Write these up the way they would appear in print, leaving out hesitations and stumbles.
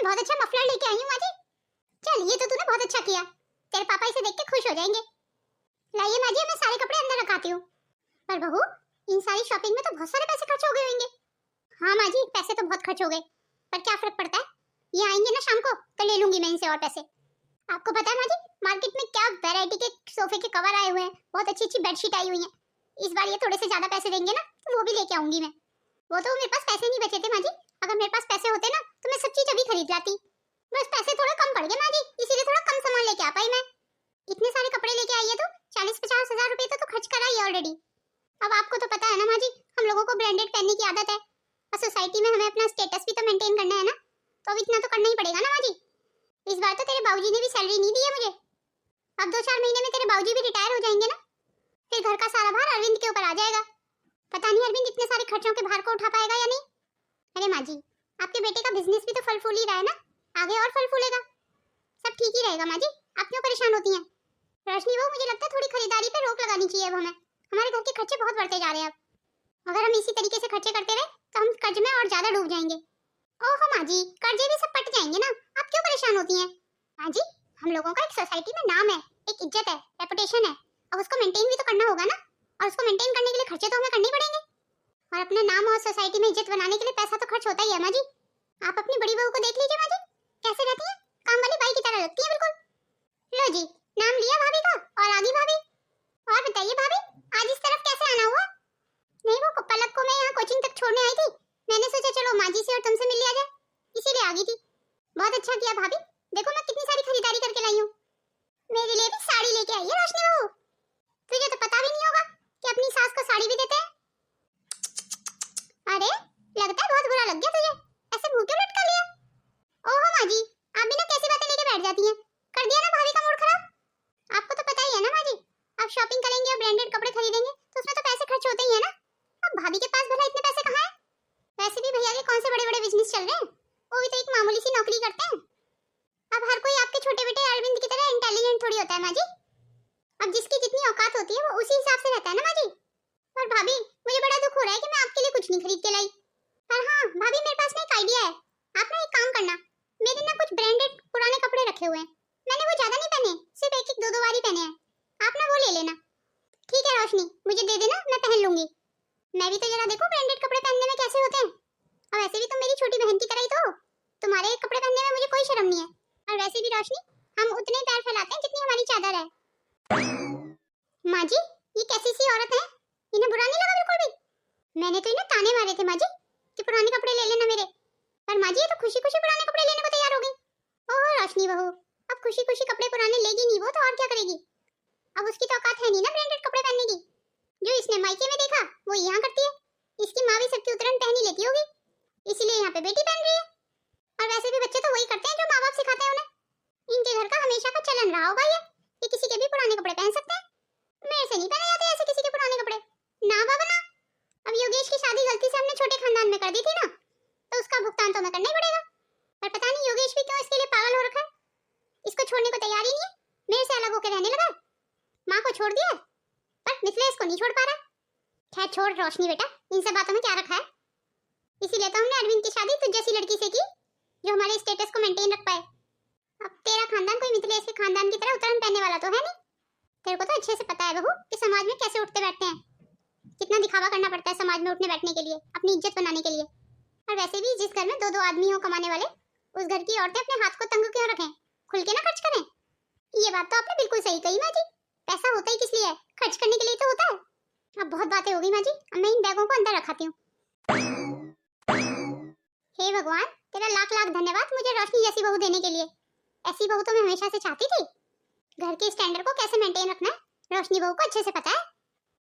बहुत अच्छा मफलर लेके आई हूँ माँ जी। चल ये तो तूने बहुत अच्छा किया, तेरे पापा इसे देख के खुश हो जाएंगे। लाइए माँ जी, मैं सारे कपड़े अंदर रखाती हूँ। पर बहू, इन सारी शॉपिंग में तो बहुत सारे पैसे खर्च हो गए होंगे। हाँ माँ जी, पैसे तो बहुत खर्च हो गए, पर क्या फर्क पड़ता है, ये आएंगे ना शाम को तो ले लूंगी मैं इनसे और पैसे। आपको पता है माँ जी, मार्केट में क्या वैरायटी के सोफे के कवर आए हुए हैं, बहुत अच्छी अच्छी बेडशीट आई हुई है। इस बार ये थोड़े से ज्यादा पैसे देंगे ना तो वो भी लेके आऊंगी मैं। वो तो मेरे पास पैसे नहीं बचे थे माँ जी, अगर मेरे पास पैसे होते ना तो मैं सब चीज अभी खरीद लाती। बस पैसे थोड़े कम पड़ गए माँ जी, इसीलिए थोड़ा कम सामान लेके आ पाई मैं। इतने सारे कपड़े लेके आई है तो 40-50 हजार रुपए तो खर्च करा ही ऑलरेडी। अब आपको तो पता है ना माँ जी, हम लोगों को ब्रांडेड पहनने की आदत है और सोसाइटी में हमें अपना स्टेटस भी तो मेंटेन करना है ना, तो अब इतना तो करना ही पड़ेगा ना माँ जी। इस बार तो तेरे बाबूजी ने भी सैलरी नहीं दी है मुझे, अब 2-4 महीने में तेरे बाबूजी भी रिटायर हो जाएंगे ना, फिर घर का सारा भार अरविंद के ऊपर आ जाएगा। पता नहीं अरविंद इतने सारे खर्चों के भार को उठा पाएगा या नहीं। अरे माँ जी, आपके बेटे का बिजनेस भी तो फल फूल ही रहा है ना, आगे और फल फूलेगा, सब ठीक ही रहेगा माँ जी, आप क्यों परेशान होती हैं। रोशनी बहू, मुझे लगता है थोड़ी खरीदारी पे रोक लगानी चाहिए अब हमें, हमारे घर के खर्चे बहुत बढ़ते जा रहे हैं अब। अगर हम इसी तरीके से खर्चे करते रहे तो हम कर्ज में और ज्यादा डूब जाएंगे। ओहो माँ जी, कर्जे भी सब पट जाएंगे ना, आप क्यों परेशान होती हैं। माँ जी, हम लोगों का एक सोसाइटी में नाम है, एक इज्जत है, रेपुटेशन है, अब उसको मेंटेन भी तो करना होगा ना, और उसको मेंटेन करने के लिए खर्चे तो हमें करने ही पड़ेंगे। और अपना नाम और सोसाइटी में इज्जत बनाने के लिए पैसा तो खर्च होता ही है माँ जी। आप अपनी बड़ी बहू को देख लीजिए माँ जी, कैसे रहती है, काम वाली बाई की तरह लगती है बिल्कुल। लो जी, नाम लिया भाभी का और आगी भाभी। और बताइए भाभी, आज इस तरफ कैसे आना हुआ। नहीं, वो पलक को मैं यहाँ कोचिंग तक छोड़ने आई थी, मैंने सोचा चलो माँ जी से और तुमसे मिल लिया जाए, इसीलिए आ गई थी। बहुत अच्छा किया भाभी, देखो मैं कितनी सारी खरीदारी करके लाई हूँ। मेरे लिए भी साड़ी लेके आई है रोशनी बहू, तुझे तो पता भी नहीं होगा कि अपनी सास को साड़ी भी देते हैं। अरे लगता है बहुत बुरा लग गया तुझे, ऐसे मुंह क्यों लटका लिया। ओहो माँ जी, आप भी ना कैसी बातें लेके बैठ जाती हैं, कर दिया ना भाभी का मूड खराब। आपको तो पता ही है ना माँ जी, आप शॉपिंग करेंगे और ब्रांडेड कपड़े खरीदेंगे तो उसमें तो पैसे खर्च होते ही है ना। अब भाभी के पास भला इतने पैसे कहाँ हैं। वैसे भी भैया के कौन से बड़े बड़े बिजनेस चल रहे हैं, वो भी तो एक मामूली सी नौकरी करते हैं। अब हर कोई आपके छोटे बेटे अरविंद की तरह इंटेलिजेंट थोड़ी होता है माँ जी, अब जिसकी जितनी औकात होती है वो उसी हिसाब से रहता है ना माँ जी। पर भाभी, मुझे बड़ा दुख हो रहा है कि मैं आपके लिए कुछ नहीं खरीद के लाई। पर हाँ भाभी, मेरे पास ना एक आइडिया है, आप ना एक काम करना, मेरे ना कुछ ब्रांडेड पुराने कपड़े रखे हुए हैं, मैंने वो ज्यादा नहीं पहने, सिर्फ एक एक दो बार ही पहने हैं, आप ना वो ले लेना। ठीक है रोशनी, मुझे दे देना, मैं पहन लूंगी। मैं भी तो जरा देखो ब्रांडेड कपड़े पहनने में कैसे होते हैं, और वैसे भी तुम मेरी छोटी बहन की तरह ही तो हो, तुम्हारे कपड़े पहनने में मुझे कोई शर्म नहीं है। और वैसे भी रोशनी, हम उतने ही पैर फैलाते हैं जितनी हमारी चादर है। माँ जी, ये कैसी सी औरत है, इन्हें बुरा नहीं लगा बिल्कुल भी। मैंने तो इन्हें ताने मारे थे माँ जी कि पुराने कपड़े ले लेना मेरे, पर माँ जी ये तो खुशी खुशी पुराने कपड़े लेने को तैयार हो गई। ओह रोशनी बहू, अब खुशी खुशी कपड़े पुराने लेगी नहीं वो तो और क्या करेगी, अब उसकी तो औकात है नहीं ना ब्रांडेड कपड़े पहनने की, जो इसने मायके में देखा वो यहाँ करती है, इसकी माँ भी सबकी उतरन पहन ही लेती होगी, इसीलिए यहाँ पे बेटी पहन रही है। और वैसे भी बच्चे तो वही करते हैं जो माँ बाप सिखाते हैं उन्हें, इनके घर का हमेशा का चलन रहा होगा ये कि किसी के भी पुराने कपड़े पहन सकते हैं। मेरे से नहीं पहने जाते ऐसे किसी के पुराने कपड़े, ना बाबा ना। अब योगेश की शादी गलती से हमने छोटे खानदान में कर दी थी ना, तो उसका भुगतान तो हमें करना ही पड़ेगा। पर पता नहीं योगेश भी क्यों इसके लिए पागल हो रखा है, इसको छोड़ने को तैयार ही नहीं है, मेरे से अलग होकर रहने लगा है। माँ को छोड़ दिया पर मिथिलेश को नहीं छोड़ पा रहा। खैर छोड़ रोशनी बेटा, इन सब बातों में क्या रखा है, इसीलिए तो हमने अरविंद की शादी तुझ जैसी लड़की से की जो हमारे स्टेटस को मेंटेन रख पाए। अब तेरा खानदान कोई मिथिलेश के खानदान की तरह उतरन पहनने वाला तो है नहीं, तेरे को तो अच्छे से पता है बहू कि समाज में कैसे उठते बैठते हैं, कितना दिखावा करना पड़ता है समाज में उठने बैठने के लिए, अपनी इज्जत बनाने के लिए। और वैसे भी जिस घर में दो दो आदमी हो कमाने वाले, उस घर की औरतें अपने हाथ को तंग क्यों रखें, खुल के ना खर्च करें। ये बात तो आपने बिल्कुल सही कही माँ जी, पैसा होता ही किस लिए है, खर्च करने के लिए तो होता है। अब बहुत बातें हो गई माँ जी, अब मैं इन बैगों को अंदर रखाती हूँ। हे भगवान, तेरा लाख लाख धन्यवाद मुझे रोशनी जैसी बहू देने के लिए, ऐसी बहू तो मैं हमेशा से चाहती थी। घर के स्टैंडर्ड को कैसे मेंटेन रखना है रोशनी बहू को अच्छे से पता है,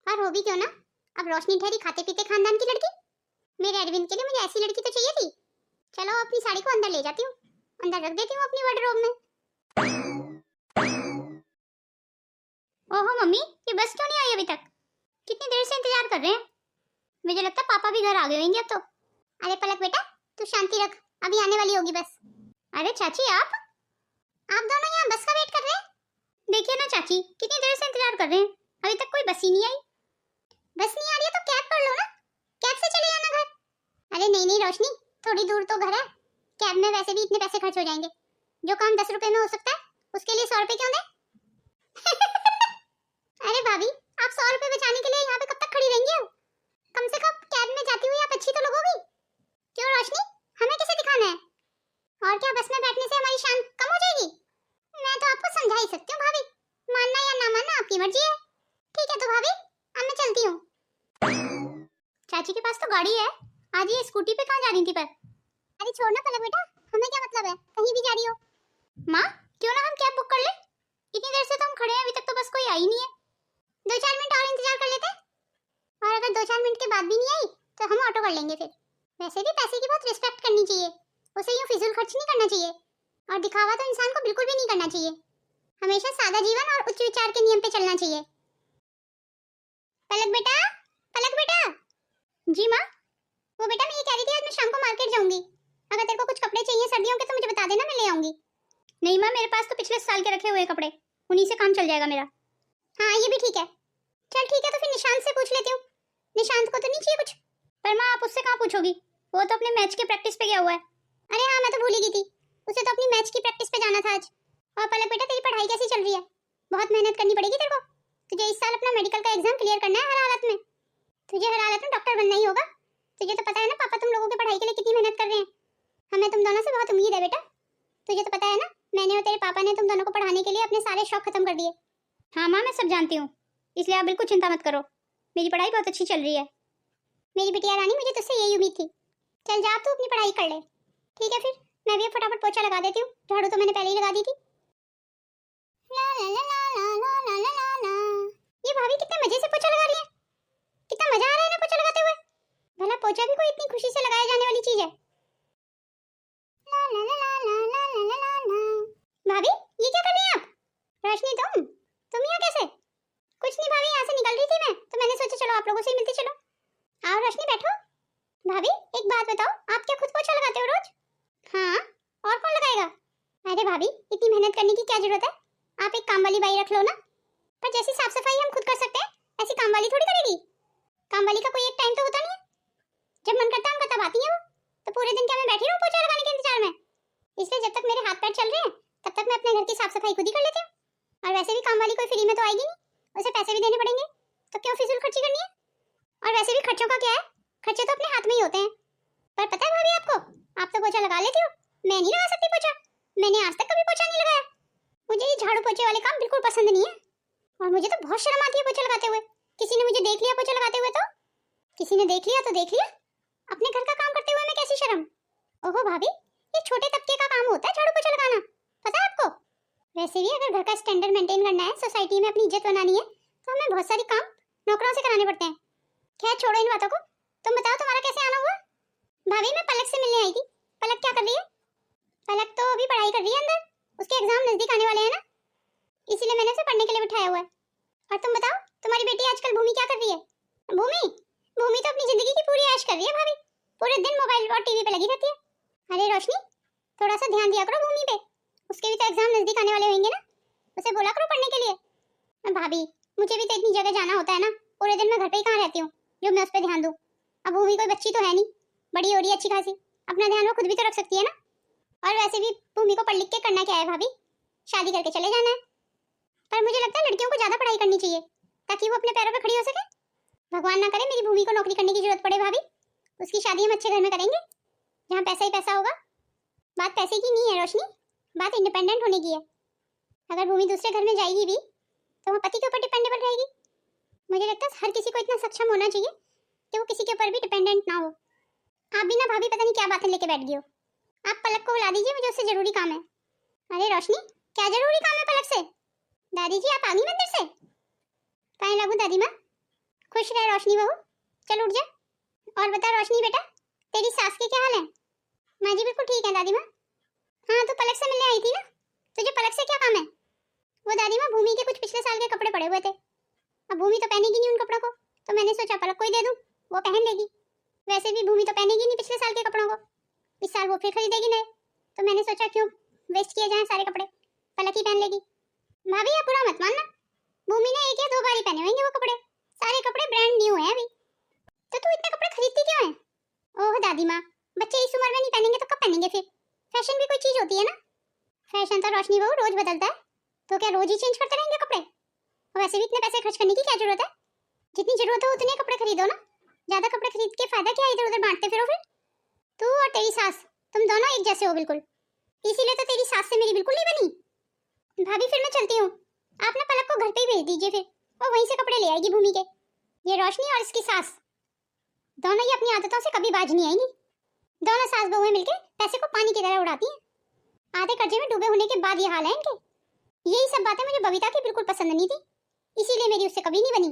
और हो भी क्यों ना, अब रोशनी ठहरी खाते पीते खानदान की लड़की, मेरे अरविंद के लिए मुझे ऐसी लड़की तो चाहिए थी। चलो अपनी साड़ी को अंदर ले जाती हूँ, अंदर रख देती हूँ अपनी वार्डरोब में। ओहो मम्मी, ये बस क्यों नहीं आई अभी तक, कितनी देर से इंतजार कर रहे हैं, मुझे लगता है पापा भी घर आ गए होंगे अब तो। अरे पलक बेटा तू शांति रख, अभी आने वाली होगी बस। अरे चाची आप दोनों यहाँ बस का वेट कर रहे हैं, देखिए ना चाची कितनी देर से इंतजार कर रहे हैं, अभी तक कोई बस ही नहीं आई। बस नहीं आ रही है तो कैब कर लो ना, कैब से चले जाना घर। अरे नहीं नहीं रोशनी, थोड़ी दूर तो घर है, कैब में वैसे भी इतने पैसे खर्च हो जाएंगे। जो काम 10 रुपए में हो सकता है उसके लिए 100 रुपए क्यों दे? अरे भाभी, आप 100 रुपए बचाने के लिए यहाँ पे कब तक खड़ी रहेंगी? अब कम से कम कैब में जाती हुई आप अच्छी तो लगोगी। क्यों रोशनी, हमें कैसे दिखाना है? और क्या बस में बैठने से हमारी शान कम हो जाएगी? मैं तो आपको समझा ही सकती हूँ भाभी, मानना या ना मानना आपकी मर्जी है। ठीक है तो भाभी, अब मैं चलती हूँ। चाची के पास तो गाड़ी है, आज ये स्कूटी पे कहाँ जा रही थी पर? अरे छोड़ ना पलक बेटा, हमें क्या मतलब है कहीं भी जा रही हो। माँ, क्यों ना हम कैब बुक कर ले? इतनी देर से तो हम खड़े हैं, अभी तक तो बस कोई आई नहीं है। 2-4 मिनट और इंतजार कर लेते, और अगर 2-4 मिनट के बाद भी नहीं आई तो हम ऑटो कर लेंगे फिर। वैसे भी पैसे की बहुत रिस्पेक्ट करनी चाहिए, उसे यूं फिजूल खर्च नहीं करना चाहिए, और दिखावा तो इंसान को बिल्कुल भी नहीं करना चाहिए। हमेशा सादा जीवन और उच्च विचार के नियम पे चलना चाहिए। पलक बेटा, पलक बेटा। जी माँ। वो बेटा मैं ये कह रही थी, आज मैं शाम को मार्केट जाऊंगी, अगर तेरे को कुछ कपड़े चाहिए सर्दियों के तो मुझे बता देना, मैं ले आऊंगी। नहीं माँ, मेरे पास तो पिछले साल के रखे हुए कपड़े, उन्हीं से काम चल जाएगा मेरा। हाँ ये भी ठीक है। चल ठीक है, तो फिर निशांत से पूछ लेती हूँ। निशांत को तो नहीं चाहिए कुछ? पर माँ आप उससे कहाँ पूछोगी, वो तो अपने मैच के प्रैक्टिस पे गया हुआ है। अरे हाँ, मैं तो भूल ही गई थी, उसे तो अपनी मैच की प्रैक्टिस पे जाना था आज। और पलक बेटा, तेरी पढ़ाई कैसी चल रही है? बहुत मेहनत करनी पड़ेगी तेरे को, तुझे इस साल अपना मेडिकल का एग्जाम क्लियर करना है हर हालत में। तुझे हर हालत में डॉक्टर बनना ही होगा। तुझे तो पता है ना पापा तुम लोगों की पढ़ाई के लिए कितनी मेहनत कर रहे हैं। हमें तुम दोनों से बहुत उम्मीद है बेटा। तुझे तो पता है ना, मैंने और तेरे पापा ने तुम दोनों को पढ़ाने के लिए अपने सारे शौक खत्म कर दिए। हाँ माँ, मैं सब जानती हूँ, इसलिए आप बिल्कुल चिंता मत करो, मेरी पढ़ाई बहुत अच्छी चल रही है। मेरी बिटिया रानी, मुझे तुझसे यही उम्मीद थी। चल जा, तू अपनी पढ़ाई कर ले। ठीक है फिर, मैं भी फटाफट पोछा लगा देती हूँ, झाड़ू तो मैंने पहले ही लगा दी थी। ला ला ला ला ला ला ला ला ला। ये भाभी कितने मजे से पोछा लगा रही है, कितना मजा आ रहा है ना पोछा लगाते हुए। भला पोछा भी कोई इतनी खुशी से लगाया जाने वाली चीज है? ला ला ला ला ला ला ला ला ला। भाभी ये क्या कर रही हैं आप? रोशनी तुम यहाँ कैसे? कुछ नहीं भाभी, यहाँ से निकल रही थी मैं, तो मैंने सोचा चलो आप लोगों से ही मिलती चलो। आओ रोशनी बैठो। भाभी एक बात बताओ, आप क्या खुद पोछा लगाते हो रोज? हाँ, और कौन लगाएगा? अरे भाभी इतनी मेहनत करने की क्या जरूरत है, आप एक काम वाली बाई रख लो ना। पर जैसी साफ सफाई हम खुद कर सकते हैं, ऐसी काम वाली थोड़ी करेगी। काम वाली का कोई एक टाइम तो होता नहीं है, जब मन करता है हम तब आती है वो। तो पूरे दिन क्या मैं बैठी रहूं पोछा लगाने के इंतजार में? इसलिए जब तक मेरे हाथ पैर चल रहे हैं तब तक मैं अपने घर की साफ सफाई खुद ही कर लेती हूँ। और वैसे भी काम वाली कोई फ्री में तो आएगी नहीं, उसे पैसे भी देने पड़ेंगे, तो क्यों फिजूल खर्ची करनी है? और वैसे भी खर्चों का क्या है, खर्चे तो अपने हाथ में ही होते हैं। पर पता है भाभी आपको, आप तो पोछा लगा लेती हो, मैं नहीं लगा सकती पोछा। मैंने आज तक कभी पोछा नहीं लगाया। मुझे ये झाड़ू पोछे वाले काम बिल्कुल पसंद नहीं है, और मुझे तो बहुत शर्म आती है पोछा लगाते हुए। किसी ने मुझे देख लिया पोछा लगाते हुए तो किसी ने देख लिया तो देख लिया, अपने घर का काम करते हुए मैं कैसी शर्म। ओहो भाभी, ये छोटे तबके का काम होता है झाड़ू पोछा लगाना, पता है आपको? वैसे भी अगर घर का स्टैंडर्ड मेंटेन करना है, सोसाइटी में अपनी इज्जत बनानी है, तो हमें बहुत सारे काम नौकरों से कराने पड़ते हैं। खैर छोड़ो इन बातों को, तुम बताओ तुम्हारा कैसे आना हुआ? भाभी मैं पलक से मिलने आई थी। पलक क्या कर रही है? पलक तो अभी पढ़ाई कर रही है अंदर, उसके एग्जाम नजदीक आने वाले हैं ना, इसीलिए मैंने उसे पढ़ने के लिए बिठाया हुआ है। और तुम बताओ तुम्हारी बेटी आजकल भूमि क्या कर रही है? भूमि भूमि तो अपनी जिंदगी की पूरी ऐश कर रही है भाभी, पूरे दिन मोबाइल और टीवी पे लगी रहती है। अरे रोशनी, थोड़ा सा ध्यान दिया करो भूमि पे, उसके भी तो एग्जाम नजदीक आने वाले होंगे ना, उसे बोला करो पढ़ने के लिए। भाभी मुझे भी तो इतनी जगह जाना होता है ना, पूरे दिन मैं घर पे ही कहाँ रहती हूँ जो मैं उस पर ध्यान दूँ। अब भूमि कोई बच्ची तो है नहीं, बड़ी हो रही है अच्छी खासी, अपना ध्यान वो खुद भी तो रख सकती है ना। और वैसे भी भूमि को पढ़ लिख के करना क्या है भाभी, शादी करके चले जाना है। पर मुझे लगता है लड़कियों को ज्यादा पढ़ाई करनी चाहिए ताकि वो अपने पैरों पे खड़ी हो सके। भगवान ना करे मेरी भूमि को नौकरी करने की जरूरत पड़े भाभी, उसकी शादी हम अच्छे घर में करेंगे जहाँ पैसा ही पैसा होगा। बात पैसे की नहीं है रोशनी, बात इंडिपेंडेंट होने की है। अगर भूमि दूसरे घर में जाएगी भी तो वहाँ पति के ऊपर डिपेंडेबल रहेगी। मुझे लगता है हर किसी को इतना सक्षम होना चाहिए कि वो किसी के ऊपर भी डिपेंडेंट ना हो। आप भी ना भाभी पता नहीं क्या बातें लेके बैठ गई हो। आप पलक को बुला दीजिए, मुझे उससे जरूरी काम है। अरे रोशनी क्या जरूरी काम है पलक से? दादी जी आप आ गई मंदिर से? कहीं लगू दादी माँ, खुश रहे रोशनी बहू, चल उठ जा। और बता रोशनी बेटा, तेरी सास के क्या हाल है? माँ जी बिल्कुल ठीक है दादी माँ। हाँ तो पलक से मिलने आई थी ना, तुझे पलक से क्या काम है? वो दादी माँ भूमि के कुछ पिछले साल के कपड़े पड़े हुए थे, अब भूमि तो पहनेगी नहीं उन कपड़ों को, तो मैंने सोचा पलक को ही दे दूं, वो पहन लेगी। वैसे भी भूमि तो पहनेगी नहीं पिछले साल के कपड़ों को, इस साल वो फिर खरीदेगी नए, तो मैंने सोचा क्यों वेस्ट किए जाएं सारे कपड़े, पलक ही पहन लेगी। भाभी आप बुरा मत मानना, भूमि ने 1 या 2 बार ही पहने होंगे वो कपड़े, सारे कपड़े ब्रांड न्यू हैं अभी। तो तू इतने कपड़े खरीदती क्यों है? ओह दादी माँ, बच्चे इस उम्र में नहीं पहनेंगे तो कब पहनेंगे फिर? फैशन भी कोई चीज होती है ना। फैशन तो रोशनी बहू रोज बदलता है, तो क्या रोज ही चेंज करते रहेंगे कपड़े? और वैसे भी इतने पैसे खर्च करने की क्या जरूरत है? जितनी जरूरत हो उतने कपड़े खरीदो ना। ज्यादा कपड़े खरीद के फायदा क्या, इधर उधर बांटते फिरो फिर। तू और तेरी सास, तुम दोनों एक जैसे हो बिल्कुल। इसीलिए तो तेरी सास से मेरी बिल्कुल नहीं बनी। भाभी फिर मैं चलती हूँ, आप ना पलक को घर पे ही भेज दीजिए फिर, और वहीं से कपड़े ले आएगी भूमि के। ये रोशनी और इसकी सास दोनों ही अपनी आदतों से कभी बाज नहीं आएंगी। दोनों सास बहुएं मिलकर पैसे को पानी की तरह उड़ाती हैं। आधे कर्जे में डूबे होने के बाद ये हाल है इनके। यही सब बातें मुझे बबीता की बिल्कुल पसंद नहीं थी, इसीलिए मेरी उससे कभी नहीं बनी।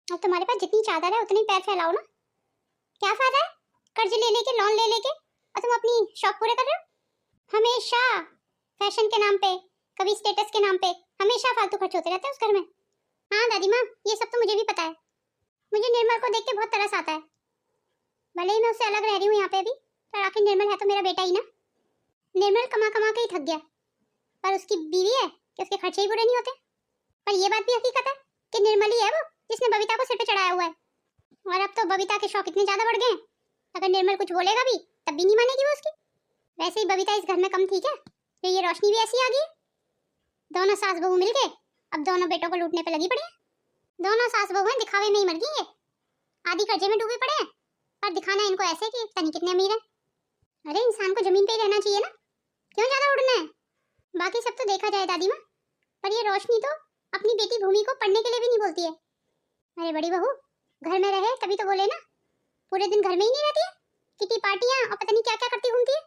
अब तुम्हारे पास जितनी चादर है उतनी पैर फैलाओ ना। क्या फायदा है कर्ज ले लेके, लोन ले लेके, और तुम अपनी शौक पूरे कर रहे हो। हमेशा फैशन के नाम पे, कभी स्टेटस के नाम पे, हमेशा फालतू खर्च होते रहते हैं उस घर में। हाँ दादी माँ, ये सब तो मुझे भी पता है। मुझे निर्मल को देख के बहुत तरस आता है। भले ही मैं उससे अलग रह रही हूँ यहाँ पे भी, पर आखिर निर्मल है तो मेरा बेटा ही ना। निर्मल कमा कमा के ही थक गया, पर उसकी बीवी है कि उसके खर्चे ही बुरे नहीं होते। पर ये बात भी हकीकत है कि निर्मल ही है वो जिसने बबीता को सिर पे चढ़ाया हुआ है। और अब तो बबीता के शौक इतने ज्यादा बढ़ गए हैं, अगर निर्मल कुछ बोलेगा भी तब भी नहीं मानेगी वो उसकी। वैसे ही बबीता इस घर में कम ठीक है, फिर ये रोशनी भी ऐसी आ गई। दोनों सास बहू मिलके अब दोनों बेटों को लूटने पे लगी पड़ी है। दोनों सास बहू दिखावे में ही मर गई है। आधी कर्जे में डूबे पड़े हैं, पर दिखाना इनको ऐसे कि पता नहीं कितने अमीर है। अरे इंसान को जमीन पे ही रहना चाहिए ना, क्यों ज्यादा उड़ना है। बाकी सब तो देखा जाए दादी माँ, पर ये रोशनी तो अपनी बेटी भूमि को पढ़ने के लिए भी नहीं बोलती है। अरे बड़ी बहू, घर में रहे तभी तो बोले ना, पूरे दिन घर में ही नहीं रहती है, किटी पार्टियां और पता नहीं क्या क्या करती घूमती है।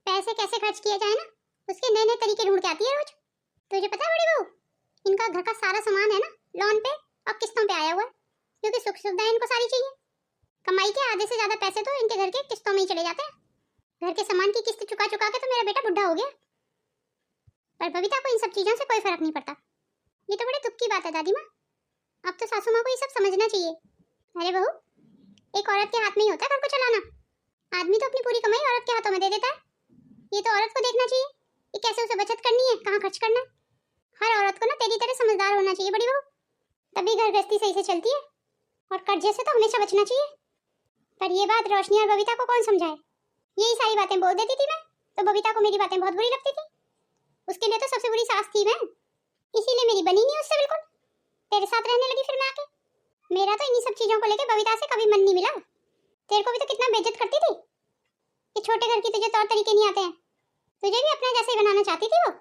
पैसे कैसे खर्च किए जाए ना, उसके नए नए तरीके ढूंढ के आती है रोज। तुझे पता है बड़ी बहू, इनका घर का सारा सामान है ना लोन पे और किस्तों पे आया हुआ है, क्योंकि सुख सुविधाएं इनको सारी चाहिए। कमाई के आधे से ज्यादा पैसे तो इनके घर के किस्तों में ही चले जाते हैं। घर के सामान की किस्त चुका चुका के तो मेरा बेटा बुढ़ा हो गया, पर बबीता को इन सब चीजों से कोई फर्क नहीं पड़ता। ये तो बड़े दुख की बात है दादी माँ, अब तो सासू माँ को ये सब समझना चाहिए। अरे बहू, एक औरत के हाथ में ही होता है घर को चलाना। आदमी तो अपनी पूरी कमाई औरत के हाथों में दे देता है। ये तो औरत को देखना चाहिए कि कैसे उसे बचत करनी है, कहाँ खर्च करना है। हर औरत को ना तेरी तरह समझदार होना चाहिए बड़ी बहू, तभी घर गृहस्थी सही से चलती है। और कर्जे से तो हमेशा बचना चाहिए। पर ये बात रोशनी और बबीता को कौन समझाए। यही सारी बातें बोल देती थी मैं, तो बबीता को मेरी बातें बहुत बुरी लगती थी। उसके लिए तो सबसे बुरी सास थी मैं, इसीलिए मेरी बनी नहीं उससे बिल्कुल। तेरे साथ रहने लगी फिर मैं आके। मेरा तो इन्हीं सब चीजों को लेके बबीता से कभी मन नहीं मिला। तेरे को भी तो कितना बेइज्जत करती थी कि छोटे घर की तुझे तौर तरीके नहीं आते हैं। तुझे भी अपने जैसे ही बनाना चाहती थी वो,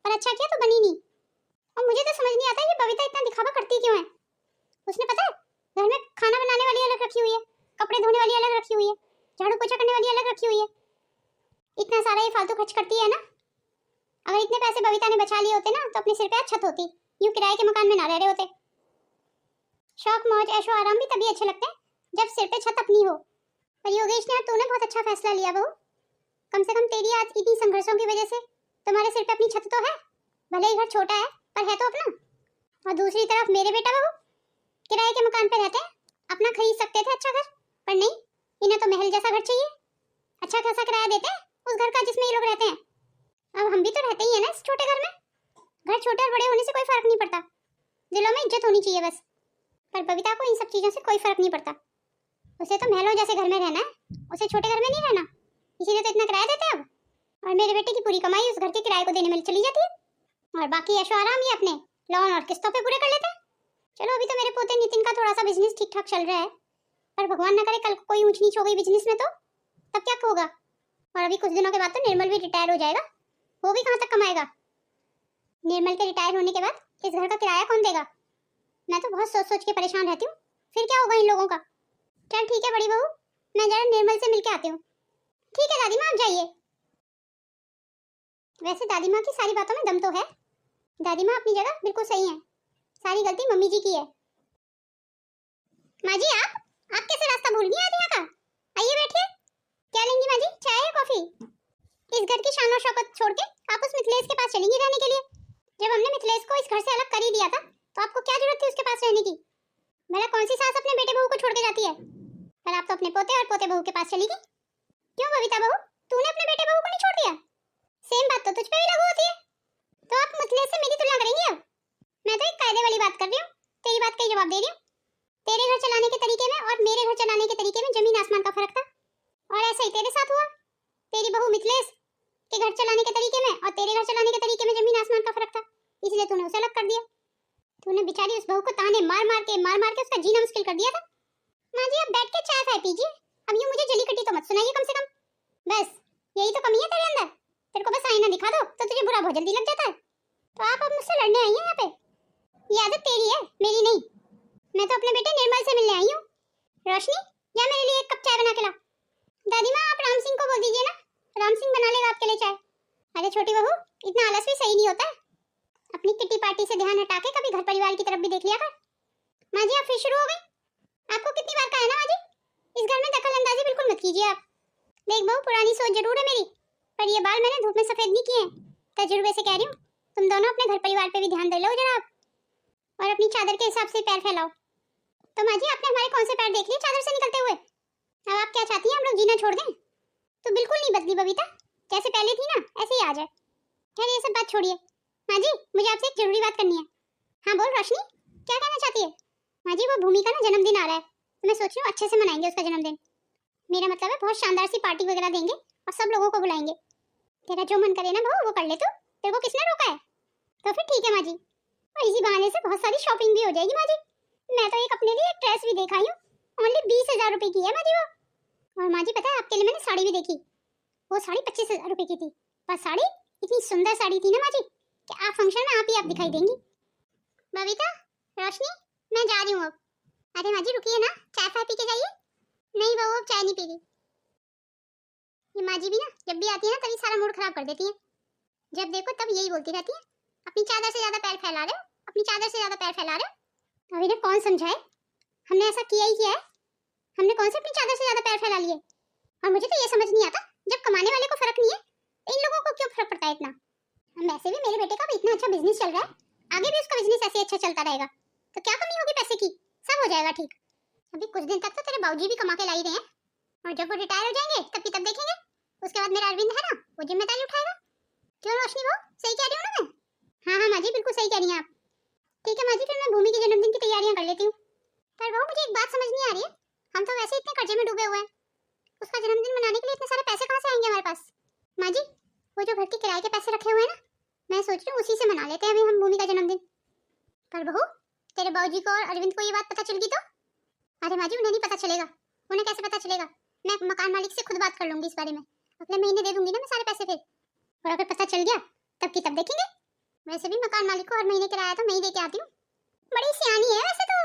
पर अच्छा किया तो बनी नहीं। और मुझे तो समझ नहीं आता ये बबीता इतना दिखावा करती क्यों है। उसने पता है घर में खाना बनाने वाली अलग रखी हुई है, कपड़े धोने वाली अलग रखी हुई है, झाड़ू पोछा करने वाली अलग रखी हुई है। इतना सारा ये फालतू खर्च करती है ना। अगर इतने पैसे बबीता ने बचा लिए होते ना तो अपने सिर पे छत होती, यूं किराए के मकान में ना रह रहे होते। शौक मौज ऐशो आराम भी तभी अच्छे लगते हैं जब सिर पे छत अपनी हो। पर योगेश ने, तूने बहुत अच्छा फैसला लिया बहू। कम से कम तेरी आज इतनी संघर्षों की वजह से तुम्हारे सिर पे अपनी छत तो है, भले ही घर छोटा है पर है तो अपना। और दूसरी तरफ मेरे बेटा बहू किराए के मकान पे रहते हैं, अपना खरीद सकते थे अच्छा घर, पर नहीं, इन्हें तो महल जैसा घर चाहिए। अच्छा खासा किराया देते हैं उस घर का जिसमें ये लोग रहते हैं। अब हम भी तो रहते ही है ना इस छोटे घर में। घर छोटे और बड़े होने से कोई फर्क नहीं पड़ता, दिलों में इज्जत होनी चाहिए बस। पर बबीता को इन सब चीजों से कोई फर्क नहीं पड़ता। उसे तो महलों जैसे घर में रहना है, उसे छोटे घर में नहीं रहना। इसीलिए तो इतना किराया देते हैं अब। और मेरे बेटे की पूरी कमाई उस घर के किराए को देने में चली जाती है, और बाकी ऐशो आराम ही अपने लोन और किस्तों पे पूरे कर लेते हैं। चलो अभी तो मेरे पोते नितिन का थोड़ा सा बिजनेस ठीक ठाक चल रहा है, पर भगवान ना करे कल को कोई ऊंच नीच हो गई बिजनेस में तो तब क्या होगा। और अभी कुछ दिनों के बाद तो निर्मल भी रिटायर हो जाएगा, वो भी कहाँ तक कमाएगा। निर्मल के रिटायर होने के बाद इस घर का किराया कौन देगा। मैं तो बहुत सोच सोच के परेशान रहती हूँ, फिर क्या होगा इन लोगों का। चल ठीक है बड़ी बहू, मैं जरा निर्मल से मिलके आती हूँ। ठीक है दादी माँ, आप जाइए। वैसे दादी माँ की सारी बातों में दम तो है, दादी माँ अपनी जगह बिल्कुल सही है, सारी गलती मम्मी जी की है। माँ जी आप कैसे रास्ता भूल गई आधी का। आइए बैठिए। क्या लेंगी माँ जी, चाय या कॉफी। इस घर की शान और शौकत छोड़ के आप उस मिथिलेश के पास चलेंगी रहने के लिए। जब हमने मिथिलेश को इस घर से अलग कर ही दिया था तो आपको क्या जरूरत थी उसके पास रहने की। भला कौन सी सास अपने बेटे बहू को छोड़ के जाती है। पर आप तो अपने पोते और पोते बहू के पास चली गई। क्यों बबीता बहू, तूने अपने बेटे बहू को नहीं छोड़ दिया। सेम बात तो तुझ पे भी लागू होती है, तो आप मिथिलेश से मेरी तुलना करेंगी अब। मैं तो एक कायदे वाली बात कर रही हूँ, तेरी बात का ही जवाब दे रही हूँ। तेरे घर चलाने के तरीके में और मेरे घर चलाने के तरीके में जमीन आसमान का फर्क था, और ऐसा ही तेरे साथ हुआ। तेरी बहू मिथिलेश उसके घर चलाने के तरीके में और तेरे घर चलाने के तरीके में जमीन आसमान का फर्क था, इसलिए तूने उसे अलग कर दिया। तूने बेचारी उस बहू को ताने मार मार के उसका जीना मुश्किल कर दिया था। माँ जी, अब बैठ के चाय खाए पीजिए, अब यूं मुझे जली कटी तो मत सुनाइए कम से कम। बस यही तो कमी है तेरे अंदर, तेरे को बस आईना दिखा दो तो तुझे बुरा बहुत जल्दी लग जाता है। तो आप अब मुझसे लड़ने आई हैं यहाँ पे? ये आदत तेरी है, मेरी नहीं। मैं तो अपने बेटे निर्मल से मिलने आई हूँ। रोशनी, या मेरे लिए एक कप चाय बना के ला। दादी माँ, आप राम सिंह को बोल दीजिए ना, राम सिंह बना लेगा आपके लिए चाय। अरे छोटी बहू, इतना आलस भी सही नहीं होता है। अपनी किट्टी पार्टी से ध्यान हटा के कभी घर परिवार की तरफ भी देख लिया कर। माँ जी, आप फिर शुरू हो गई? आपको कितनी बार कहा है ना माँ जी, इस घर में दखल अंदाजी बिल्कुल मत कीजिए आप। देख बहू, पुरानी सोच जरूर है मेरी, पर ये बाल मैंने धूप में सफेद नहीं किए हैं, तजुर्बे से कह रही हूँ। तुम दोनों अपने घर परिवार पे भी ध्यान दे लो जरा आप, और अपनी चादर के हिसाब से पैर फैलाओ। तो माँ जी, आपने हमारे कौन से पैर देख लिए चादर से निकलते हुए? अब आप क्या चाहती हैं, हम लोग जीना छोड़ दें? तो बिल्कुल नहीं बदली बबीता, जैसे पहले थी ना ऐसे ही आ जाए। खैर ये सब बात छोड़िए। माँ जी, मुझे आपसे एक जरूरी बात करनी है। हाँ बोल रोशनी, क्या कहना चाहती है? माँ जी, वो भूमि का ना जन्मदिन आ रहा है, तो मैं सोच रही हूँ अच्छे से मनाएंगे उसका जन्मदिन। मेरा मतलब है बहुत शानदार सी पार्टी वगैरह देंगे और सब लोगों को बुलाएंगे। तेरा जो मन करे ना बहू वो कर ले, तो तेरे को किसने रोका है? तो फिर ठीक है माँ जी, और इसी बहाने से बहुत सारी शॉपिंग भी हो जाएगी माँ जी। मैं तो एक अपने लिए एक ड्रेस भी देखा हूँ, ओनली 20,000 रुपए की है माँ जी वो। और माँ जी पता है, आपके लिए मैंने साड़ी भी देखी, वो साड़ी 25,000 रुपए की थी। पर साड़ी इतनी सुंदर साड़ी थी ना माँ जी कि आप फंक्शन में आप दिखाई देंगी। बबीता, रोशनी, मैं जा रही हूँ अब। अरे माँ जी रुकिए ना, चाय फाय पी के जाइए। नहीं बहू, अब चाय नहीं पी रही। ये माँ जी भी ना जब भी आती है ना तभी सारा मूड खराब कर देती है। जब देखो तब यही बोलती रहती है, अपनी चादर से ज्यादा पैर फैला रहे हो, अपनी चादर से ज्यादा पैर फैला रहे हो। अभी ना कौन समझाए, हमने ऐसा किया ही किया है। हमने कौन से अपनी चादर से ज्यादा पैर फैला लिए? और मुझे तो ये समझ नहीं आता, जब कमाने वाले को फर्क नहीं है, इन लोगों को क्यों फर्क पड़ता है इतना? वैसे भी मेरे बेटे का भी इतना अच्छा बिजनेस चल रहा है, आगे भी उसका बिजनेस ऐसे अच्छा चलता रहेगा, तो क्या कमी होगी पैसे की? सब हो जाएगा ठीक। अभी कुछ दिन तक तो तेरे बाबूजी भी कमा के ला ही रहे हैं, और जब वो रिटायर हो जाएंगे तब देखेंगे। उसके बाद मेरा अरविंद है ना, वो जिम्मेदारी उठाएगा। क्यों रोशनी, वो सही कह रही हूँ ना मैं? हाँ माँ जी, बिल्कुल सही कह रही हैं आप। ठीक है माँ जी, फिर मैं भूमि के जन्मदिन की तैयारियां कर लेती हूँ। पर वो मुझे एक बात समझ नहीं आ रही है, हम तो वैसे इतने कर्जे में डूबे हुए हैं, उसका जन्मदिन मनाने के लिए इतने सारे पैसे कहाँ से आएंगे हमारे पास? माँ जी, वो जो घर के किराए के पैसे रखे हुए हैं ना, मैं सोच रही हूँ उसी से मना लेते हैं अभी हम भूमि का जन्मदिन। पर बहू, तेरे बाबूजी को और अरविंद को ये बात पता चल गई तो? अरे माँ जी, उन्हें नहीं पता चलेगा। उन्हें कैसे पता चलेगा? मैं मकान मालिक से खुद बात कर लूंगी इस बारे में, अगले महीने दे दूंगी ना मैं सारे पैसे फिर। और अगर पता चल गया तब की तब देखेंगे। वैसे भी मकान मालिक को हर महीने किराया तो मैं ही दे के आती हूँ। बड़ी सियानी है वैसे तो,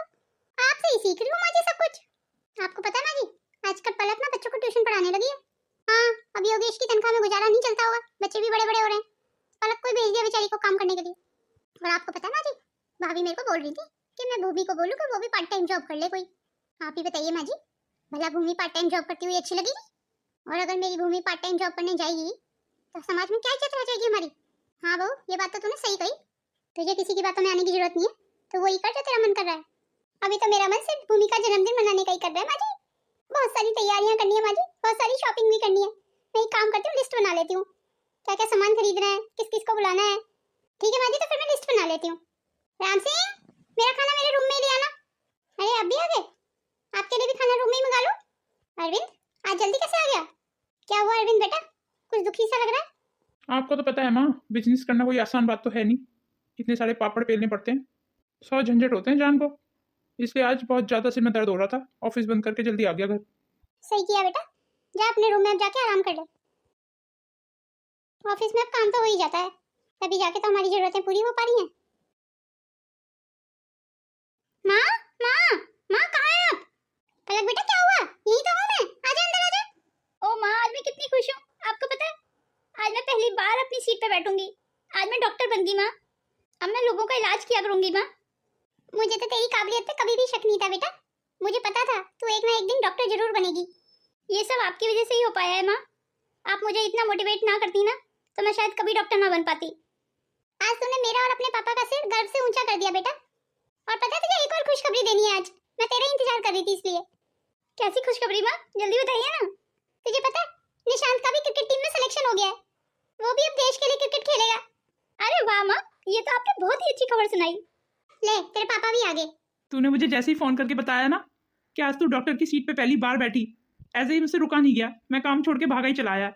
आपसे ही सीख रही हूँ माँ जी सब कुछ। आपको पता है माँ जी, आजकल पलक ना बच्चों को ट्यूशन पढ़ाने लगी है। हाँ, अब योगेश की तनख्वाह में गुजारा नहीं चलता होगा, बच्चे भी बड़े बड़े हो रहे हैं, पलक को भेज दिया बेचारी को काम करने के लिए। और आपको पता है माँ जी, भाभी मेरे को बोल रही थी कि मैं भूमि को बोलूं कि वो भी पार्ट टाइम जॉब कर ले कोई। आप ही बताइए माँ जी, भला भूमि पार्ट टाइम जॉब करती हुई अच्छी लगेगी? और अगर मेरी भूमि पार्ट टाइम जॉब करने जाएगी तो समाज में क्या इज्जत रह जाएगी हमारी? हाँ बहू, ये बात तो तूने सही कही, तुझे किसी की बातों में आने की जरूरत नहीं है, तो वही कर जो तेरा मन कर रहा है। अभी तो मेरा मन सिर्फ भूमि का जन्मदिन मनाने का ही कर रहा है माँ जी। बहुत सारी तैयारियां करनी है माँ जी, बहुत सारी शॉपिंग भी करनी है। मैं एक काम करती हूँ, लिस्ट बना लेती हूँ क्या क्या सामान खरीदना है, किस किस को बुलाना है। ठीक है माँ जी, तो फिर मैं लिस्ट बना लेती हूँ। राम सिंह, मेरा खाना मेरे रूम में ही ले आना। अरे आप भी आ गए, आपके लिए भी खाना रूम में ही मंगा लो। अरविंद, आज जल्दी कैसे आ गया? क्या हुआ अरविंद बेटा, कुछ दुखी सा लग रहा है? आपको तो पता है माँ, बिजनेस करना कोई आसान बात तो है नहीं, इतने सारे पापड़ पेलने पड़ते हैं, 100 झंझट होते हैं जान को, इसलिए आज बहुत ज़्यादा सिर में दर्द हो रहा था, ऑफिस बंद करके जल्दी आ गया घर। सही किया बेटा, जा अपने रूम में अब जाके आराम कर ले। ऑफिस में अब काम तो हो ही जाता है, तभी जाके तो हमारी जरूरतें पूरी हो पा रही हैं। माँ, माँ, माँ कहाँ है आप? पलक बेटा क्या हुआ? यही तो हूँ मैं, आजा अंदर आजा। ओ माँ, आज मैं कितनी खुश हूँ, आपको पता है आज मैं पहली बार अपनी सीट पे बैठूंगी। आज मैं डॉक्टर बन गई माँ, अब मैं लोगों का इलाज किया करूंगी माँ। मुझे तो तेरी काबिलियत पे कभी भी शक नहीं था बेटा, मुझे पता था तू एक ना एक दिन डॉक्टर जरूर बनेगी। ये सब आपकी वजह से ही हो पाया है माँ, आप मुझे इतना मोटिवेट ना करती ना तो मैं शायद कभी डॉक्टर ना बन पाती। आज तूने मेरा और अपने पापा का सिर गर्व से ऊंचा कर दिया बेटा। और पता है तुझे एक और खुशखबरी देनी है आज, मैं तेरा इंतजार कर रही थी इसलिए। कैसी खुशखबरी माँ, जल्दी बताइए ना। तुझे पता है निशांत का भी क्रिकेट टीम में सिलेक्शन हो गया है, वो भी अब देश के लिए क्रिकेट खेलेगा। अरे वाह माँ, ये तो आपने बहुत ही अच्छी खबर सुनाई। ले तेरे पापा भी आ गए। तूने मुझे जैसे ही फ़ोन करके बताया ना कि आज तू डॉक्टर की सीट पे पहली बार बैठी, ऐसे ही मुझसे रुका नहीं गया, मैं काम छोड़ के भागा ही चला आया।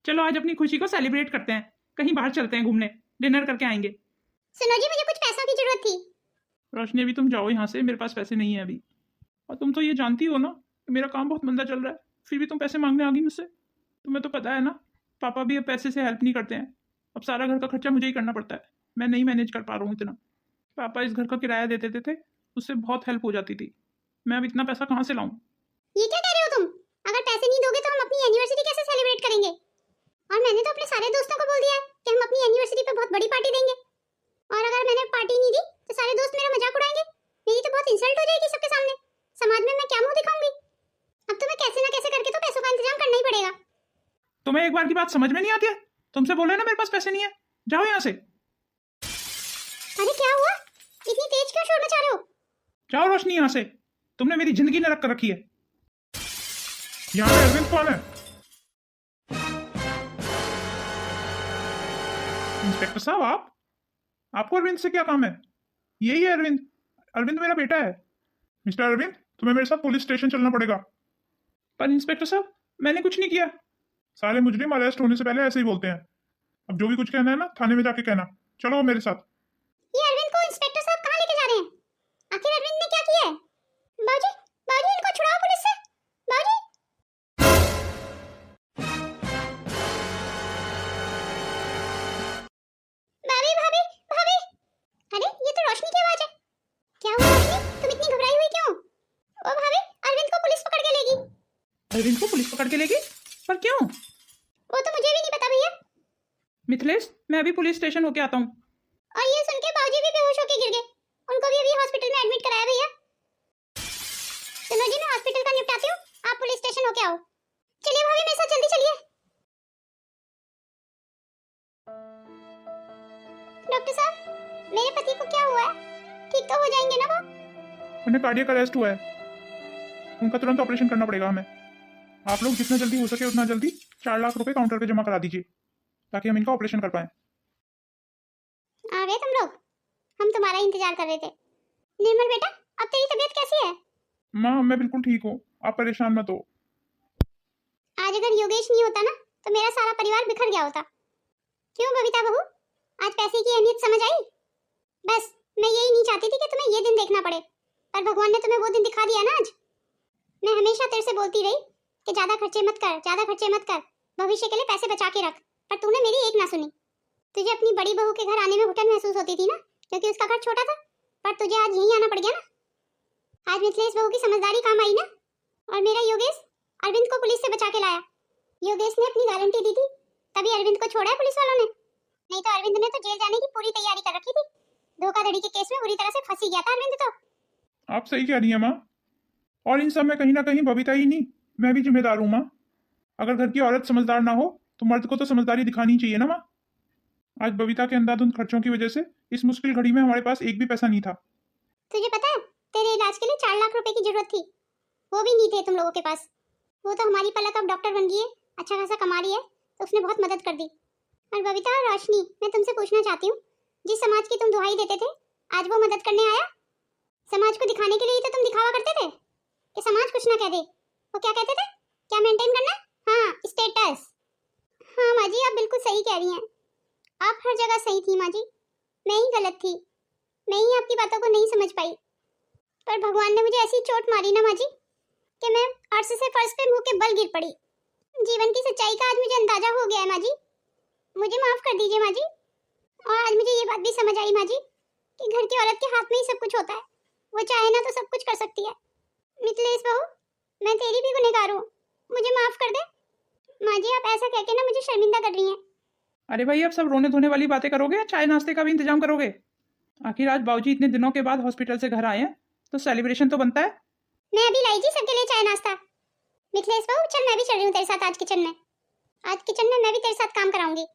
चलो आज अपनी खुशी को सेलिब्रेट करते हैं, कहीं बाहर चलते हैं घूमने, डिनर करके आएंगे। सुनो जी, मुझे कुछ पैसों की जरूरत थी। रोशनी अभी तुम जाओ यहाँ से, मेरे पास पैसे नहीं है अभी। और तुम तो ये जानती हो ना कि मेरा काम बहुत मंदा चल रहा है, फिर भी तुम पैसे मांगने आ गई मुझसे। तुम्हें तो पता है ना, पापा भी अब पैसे से हेल्प नहीं करते हैं। अब सारा घर का खर्चा मुझे ही करना पड़ता है, मैं नहीं मैनेज कर पा रहा हूँ इतना। पापा इस घर का किराया देते थे, उससे बहुत हेल्प हो जाती थी। मैं अब इतना पैसा कहाँ से लाऊं? ये क्या कह रहे हो तुम? अगर पैसे नहीं दोगे तो हम अपनी एनिवर्सरी कैसे सेलिब्रेट करेंगे? और मैंने तो अपने सारे दोस्तों को बोल दिया है कि हम अपनी एनिवर्सरी पे बहुत बड़ी पार्टी देंगे। और अगर मैंने पार्टी नहीं दी तो सारे दोस्त मेरा मजाक उड़ाएंगे। मेरी तो बहुत इंसल्ट हो जाएगी सबके सामने। समाज में मैं क्या मुंह दिखाऊंगी? अब तुम्हें कैसे ना कैसे करके तो पैसों का इंतजाम करना ही पड़ेगा। तुम्हें एक बार की बात समझ में नहीं आती है? तुमसे बोले ना मेरे पास पैसे नहीं है, जाओ यहाँ से। अरे क्या हुआ? इतनी तेज क्यों शोर मचा रहे हो? जाओ रोशनी यहाँ से, तुमने मेरी जिंदगी नरक कर रखी है। यहाँ पे अरविंद कौन है? इंस्पेक्टर साहब, आपको अरविंद से क्या काम है? यही है अरविंद, अरविंद मेरा बेटा है। मिस्टर अरविंद, तुम्हें मेरे साथ पुलिस स्टेशन चलना पड़ेगा। पर इंस्पेक्टर साहब, मैंने कुछ नहीं किया। सारे मुजरिम अरेस्ट होने से पहले ऐसे ही बोलते हैं। अब जो भी कुछ कहना है ना, थाने में जाके कहना। चलो मेरे साथ। ये अरविंद को इंस्पेक्टर साहब कहाँ लेके जा रहे हैं? आखिर अरविंद ने क्या किया है? बाबूजी, बाबूजी इनको छुड़ाओ पुलिस से। बाबूजी। भाभी भाभी भाभी। अरे ये तो रोशनी की आवाज है। क्या हुआ रोशनी? तुम इतनी घबराई हुई क्यों? ओ भाभी, अरविंद को पुलिस पकड़ के लेगी। अरविंद को पुलिस पकड़ के लेगी? पर क्यों? वो तो मुझे भी नहीं पता भैया। मिथिलेश, मैं अभी पुलिस स्टेशन होके आता हूँ। और ये सुन के बाबूजी भी बेहोश होके गिर गए। उनको भी अभी हॉस्पिटल में एडमिट कराया भैया। सुनो जी, मैं हॉस्पिटल का निपटाती हूँ, आप पुलिस स्टेशन होके आओ। चलिए भाभी, मेरे साथ जल्दी चलिए। डॉक्टर साहब, मेरे पति को क्या हुआ है? ठीक तो हो जाएंगे ना वो? उन्हें कार्डियक अरेस्ट हुआ है, उनका तुरंत ऑपरेशन करना पड़ेगा हमें। आप लोग जितना जल्दी हो सके उतना जल्दी 4 लाख रुपए काउंटर पे जमा करा दीजिए, ताकि हम इनका ऑपरेशन कर पाए। आ गए तुम लोग? हम तुम्हारा इंतजार कर रहे थे। निर्मल बेटा, अब तेरी तबीयत कैसी है? माँ, मैं बिल्कुल ठीक हूँ, आप परेशान मत हो। आज अगर योगेश नहीं होता ना, तो मेरा सारा परिवार बिखर गया होता। क्यों बबीता बहू, आज पैसे की अहमियत समझ आई? बस मैं यही नहीं चाहती थी कि तुम्हें ये दिन देखना पड़े, पर भगवान ने तुम्हें वो दिन दिखा दिया ना आज। मैं हमेशा तेरे से बोलती रही कि ज्यादा खर्चे मत कर, ज्यादा खर्चे मत कर, भविष्य के लिए पैसे बचा के रख, पर तूने मेरी एक ना सुनी। तुझे अपनी बड़ी बहू के घर आने में घुटन महसूस होती थी ना, क्योंकि उसका घर छोटा था, पर तुझे आज यहीं आना पड़ गया ना। आज मिथिलेश बहू की समझदारी काम आई ना। और मेरा योगेश अरविंद को पुलिस से बचा के लाया। योगेश ने अपनी गारंटी दी थी, तभी अरविंद को छोड़ा है पुलिस वालों ने। नहीं तो अरविंद ने तो जेल जाने की पूरी तैयारी कर रखी थी। धोखाधड़ी के केस में बुरी तरह से फंसी गया था अरविंद तो। आप सही कह रही हैं माँ, और इन सब में कहीं ना कहीं बबीता ही नहीं, मैं भी जिम्मेदार हूँ माँ। अगर घर की औरत समझदार ना हो तो मर्द को तो समझदारी दिखानी चाहिए ना माँ। आज बबीता के अंधाधुंध खर्चों की वजह से इस मुश्किल घड़ी में हमारे पास एक भी पैसा नहीं था। तुझे पता है, तेरे इलाज के लिए 4 लाख रुपए की जरूरत थी, वो भी नहीं थे तुम लोगों के पास। वो तो हमारी पलक अब डॉक्टर बन गई है, अच्छा खासा कमा रही है, तो उसने बहुत मदद कर दी। और बबीता और रोशनी, मैं तुमसे पूछना चाहती हूँ, जिस समाज की तुम दुहाई देते थे, आज वो मदद करने आया? समाज को दिखाने के लिए ही तो तुम दिखावा करते थे कि समाज कुछ ना कह दे। वो क्या कहते थे? क्या मेंटेन करना? हाँ, स्टेटस। हाँ माँ जी, आप बिल्कुल सही कह रही हैं। आप हर जगह सही थी माँ जी, मैं ही गलत थी। मैं ही आपकी बातों को नहीं समझ पाई। पर भगवान ने मुझे ऐसी चोट मारी ना माँ जी कि मैं अर्श से फर्श पे मुंह के बल गिर पड़ी। जीवन की सच्चाई का आज मुझे अंदाजा हो गया है माँ जी। मुझे माफ कर दीजिए माँ जी। और आज मुझे ये बात भी समझ आई माँ जी कि घर की औरत के हाथ में ही सब कुछ होता है, वो चाहे ना तो सब कुछ कर सकती है। मिथिलेश बहू, मैं तेरी भी गुनहगार हूँ, मुझे माफ कर दे। माँ जी, आप ऐसा कह के ना मुझे शर्मिंदा कर रही हैं। अरे भाई, अब सब रोने धोने वाली बातें करोगे या चाय नाश्ते का भी इंतजाम करोगे? आखिर आज बाबूजी इतने दिनों के बाद हॉस्पिटल से घर आए हैं, तो सेलिब्रेशन तो बनता है। मैं अभी लाई जी सबके लिए चाय नाश्ता। मिथिलेश बहू, चल मैं भी चल रही हूँ तेरे साथ आज किचन में। आज किचन में मैं भी तेरे साथ काम कराऊंगी।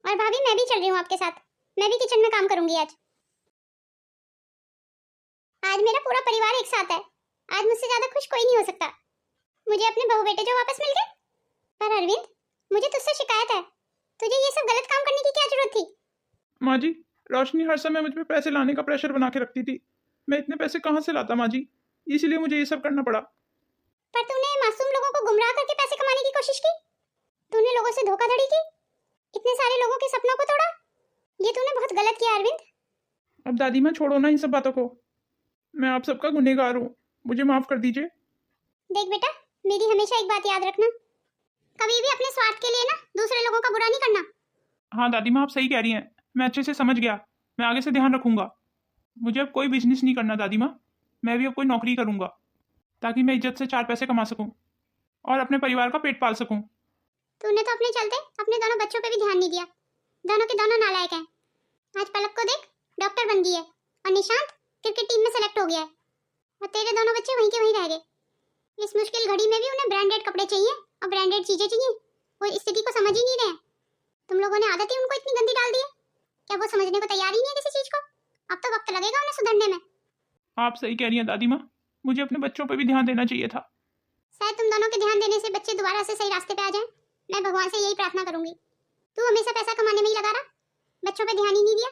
और भाभी, मैं भी चल रही हूँ आपके साथ, मैं भी किचन में काम करूंगी आज। आज मेरा पूरा परिवार एक साथ है। आज मुझसे ज्यादा खुश कोई नहीं हो सकता। मुझे अपने बहू बेटे जो वापस मिल गए। पर अरविंद, मुझे तुझसे शिकायत है, तुझे ये सब गलत काम करने की क्या जरूरत थी? माँ जी, रोशनी हर समय मुझ पे पैसे लाने का प्रेशर बना के रखती थी। मैं इतने पैसे कहाँ से लाता माँ जी, इसलिए मुझे ये सब करना पड़ा। पर तूने मासूम लोगों को गुमराह करके पैसे कमाने की कोशिश की। तूने लोगों से धोखाधड़ी की, इतने सारे लोगों के सपनों को तोड़ा। ये तूने बहुत गलत किया अरविंद। अब दादी माँ छोड़ो ना इन सब बातों को, मैं आप सबका गुनहगार हूँ, मुझे माफ़ कर दीजिए। देख बेटा, मेरी हमेशा एक बात याद रखना, कभी भी अपने स्वार्थ के लिए ना दूसरे लोगों का बुरा नहीं करना। हाँ दादी माँ, आप सही कह रही हैं, मैं अच्छे से समझ गया, मैं आगे से ध्यान रखूंगा। मुझे अब कोई बिजनेस नहीं करना दादी माँ, मैं भी अब कोई नौकरी करूंगा ताकि मैं इज्जत से 4 पैसे कमा सकूं और अपने परिवार का पेट पाल सकूं। तूने तो अपने चलते अपने दोनों बच्चों पे भी ध्यान नहीं दिया, दोनों के दोनों नालायक हैं। आज पलक को देख, डॉक्टर बन गई है और निशांत क्रिकेट टीम में सेलेक्ट हो गया है, और तेरे दोनों बच्चे वहीं के वहीं रह गए। इस मुश्किल घड़ी में भी उन्हें ब्रांडेड कपड़े चाहिए और ब्रांडेड चीजें चाहिए, वो इस स्थिति को समझ ही नहीं रहे। तुम लोगों ने आदत ही उनको इतनी गंदी डाल दी है, क्या वो समझने को तैयार ही नहीं है किसी चीज को? अब तो वक्त लगेगा उन्हें सुधरने में। आप सही कह रही हैं दादी माँ, मुझे अपने बच्चों पर भी ध्यान देना चाहिए था। शायद तुम दोनों के ध्यान देने से बच्चे दोबारा से सही रास्ते पे आ जाएं। मैं भगवान से यही प्रार्थना करूंगी। तू हमेशा पैसा कमाने में ही लगा रहा, बच्चों पे ध्यान ही नहीं दिया।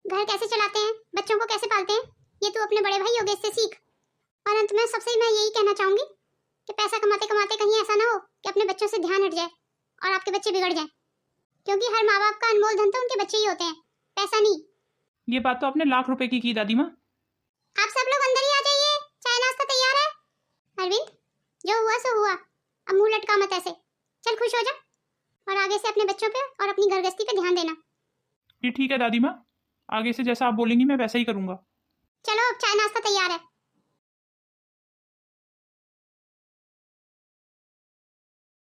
घर कैसे चलाते हैं, बच्चों को कैसे पालते हैं, ये तू अपने बड़े भाई योगेश से सीख। और अंत में सबसे मैं यही कहना चाहूंगी कि पैसा कमाते कमाते कहीं ऐसा ना हो कि अपने बच्चों से ध्यान हट जाए और आपके बच्चे बिगड़ जाएं, क्योंकि हर माँ बाप का अनमोल धन तो उनके बच्चे ही होते हैं, पैसा नहीं। ये बात तो आपने लाख रुपए की दादी माँ। आप सब लोग अंदर ही आ जाइए, चाय नाश्ता तैयार है। अरविंद, जो हुआ सो हुआ, अब मुंह लटका मत ऐसे, चल खुश हो जा और आगे से अपने बच्चों पे और अपनी घर गृहस्थी पे ध्यान देना। ये ठीक है दादी माँ, आगे से जैसा आप बोलेंगी मैं वैसा ही करूँगा। चलो अब चाय नाश्ता तैयार है।